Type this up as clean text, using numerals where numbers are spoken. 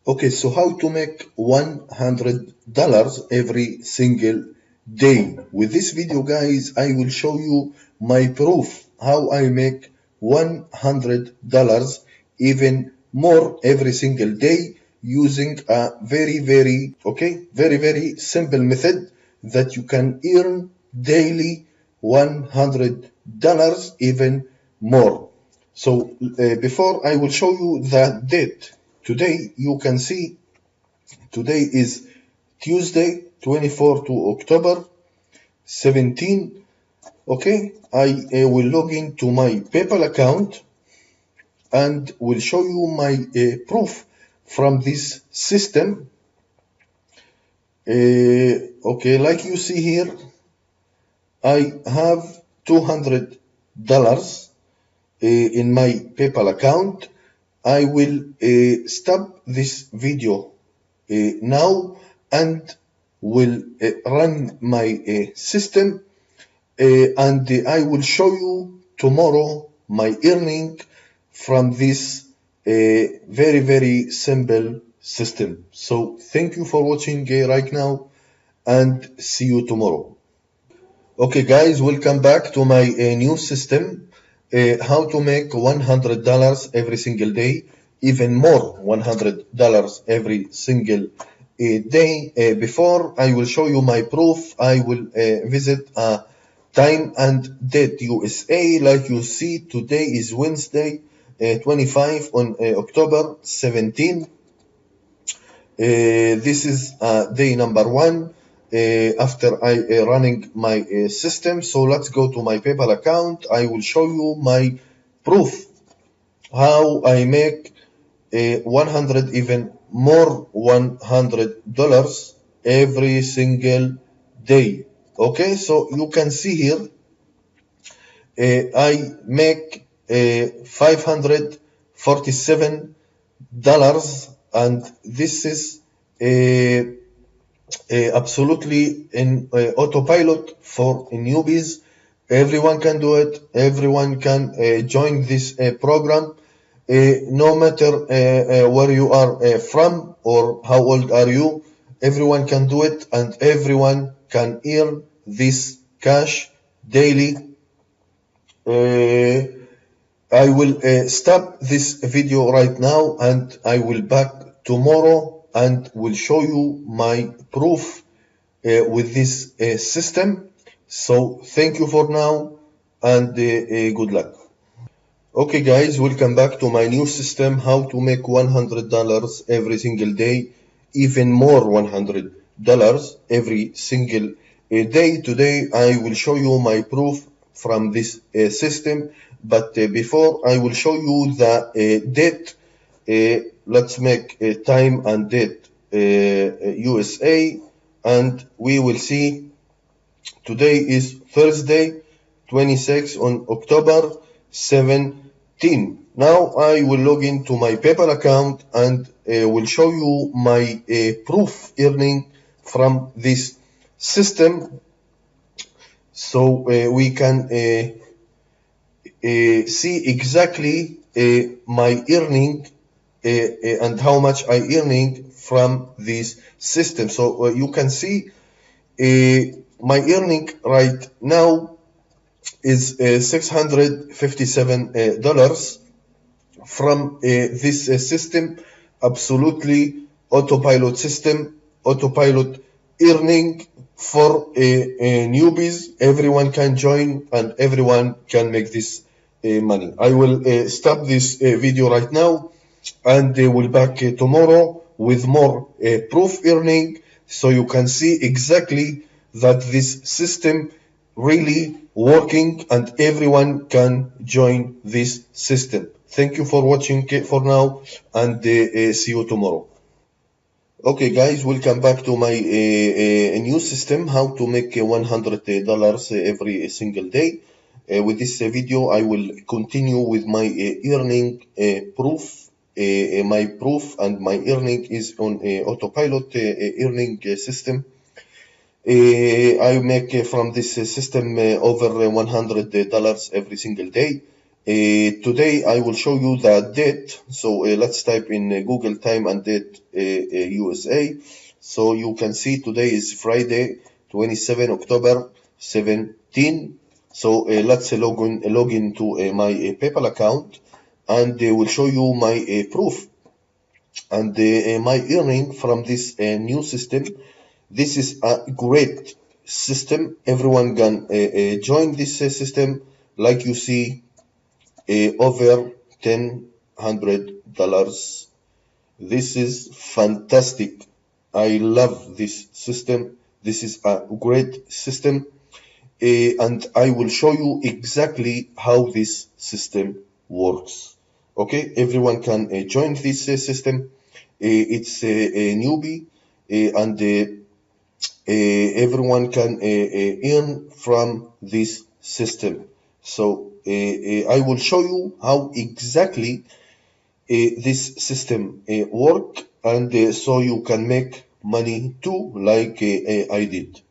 Okay, so how to make $100 every single day. With this video, guys, I will show you my proof how I make $100 even more every single day using a very simple method that you can earn daily $100 even more. So before I will show you the date. Today you can see today is Tuesday 24 to October 17. Okay, I will log into my PayPal account and will show you my proof from this system. Okay, like you see here, I have $200 in my PayPal account. I will stop this video now and will run my system and I will show you tomorrow my earning from this very simple system. So thank you for watching right now and see you tomorrow. Okay guys, welcome back to my new system, how to make $100 every single day, even more $100 every single day. Before I will show you my proof, I will visit time and date USA. Like you see, today is Wednesday 25 on October 17. This is day number one after I running my system. So let's go to my PayPal account. I will show you my proof how I make 100 even more $100 every single day. Okay, so you can see here I make $547 and this is absolutely in autopilot for newbies. Everyone can do it. Everyone can join this program, no matter where you are from or how old are you. Everyone can do it and everyone can earn this cash daily. I will stop this video right now and I will back tomorrow and will show you my proof with this system. So thank you for now and good luck. Okay guys, welcome back to my new system, how to make $100 every single day, even more $100 every single day. Today I will show you my proof from this system, but before I will show you the date. Let's make time and date USA and we will see today is Thursday 26 on October 17. Now I will log into my PayPal account and will show you my proof earning from this system, so we can see exactly my earning and how much I earning from this system. So you can see my earning right now is $657 from this system, absolutely autopilot system, autopilot earning for newbies. Everyone can join and everyone can make this money. I will stop this video right now and will back tomorrow with more proof earning, so you can see exactly that this system really working and everyone can join this system. Thank you for watching for now and see you tomorrow. Okay guys, welcome back to my new system, how to make $100 every single day. With this video I will continue with my earning proof. My proof and my earning is on autopilot earning system. I make from this system over $100 every single day. Today I will show you the date. So let's type in Google time and date USA. So you can see today is Friday, 27 October 17. So let's log into my PayPal account, and will show you my proof and my earning from this new system. This is a great system. Everyone can join this system. Like you see, over $1,000. This is fantastic. I love this system. This is a great system, and I will show you exactly how this system works. Okay, everyone can join this system. It's a newbie, and everyone can earn from this system. So I will show you how exactly this system work, and so you can make money too, like I did.